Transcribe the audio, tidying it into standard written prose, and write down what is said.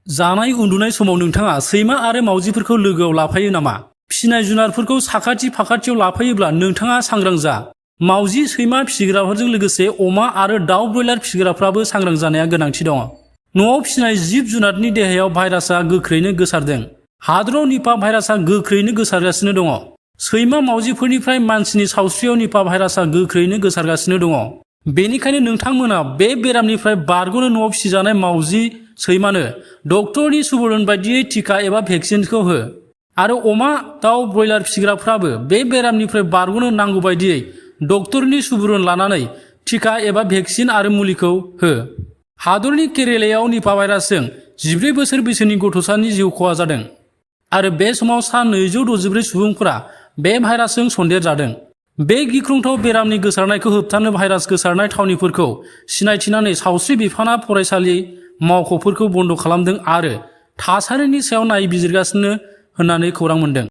जानाय उन्दुनाय समाव नोंथाङा सैमा आरो मावजिफोरखौ लोगोआव लाफायो नामा? फिसिनाय जुनारफोरखौ साखाथि फाखाथियाव लाफायोब्ला नोंथाङा सांग्रां जा। मावजि सैमा फिसिग्राफोरजों लोगोसे अमा आरो दाउ ब्रयलार फिसिग्राफ्राबो सांग्रां जानाया गोनांथि दङ। न'आव फिसिनाय जिब जुनारनि देहायाव भाइरासआ गोख्रैनो गोसारदों। हादराव निपा भाइरासआ गोख्रैनो गोसारगासिनो दङ। सैमा मावजिफोरनिफ्राय मानसिनि सावस्रियाव निपा भाइरासआ गोख्रैनो गोसारगासिनो दङ। बेनिखायनो नोंथांमोना बे बेरामनिफ्राय बारग'नो न'आव फिसिजानाय मावजि सैमानो डक्टरनि सुबुरुन बायदियै टिका एबा भेक्सिनखौ हो। आरो अमा दाउ ब्रयलार फिसिग्राफ्राबो बे बेरामनिफ्राय बारग'नो नांगौ बायदियै डक्टरनि सुबुरुन लानानै टिका एबा भेक्सिन आरो मुलिखौ हो। हादरनि केरेलायाव निपा भाइरासजों 14 बोसोर बैसोनि गथ'सानि जिउ खहा जादों आरो बे समाव सा 264 सुबुंफोरा बे भाइरासजों सन्देरजादों। बे गिख्रंथाव बेरामनि गोसारनायखौ होबथानो भाइरास गोसारनाय थावनिफोरखौ सिनायथिनानै सावस्रि बिफाना फरायसालि मावख'फोरखौ बन्द' खालामदों आरो थासारिनि सायाव नायबिजिरगासिनो होननानै खौरां मोनदों।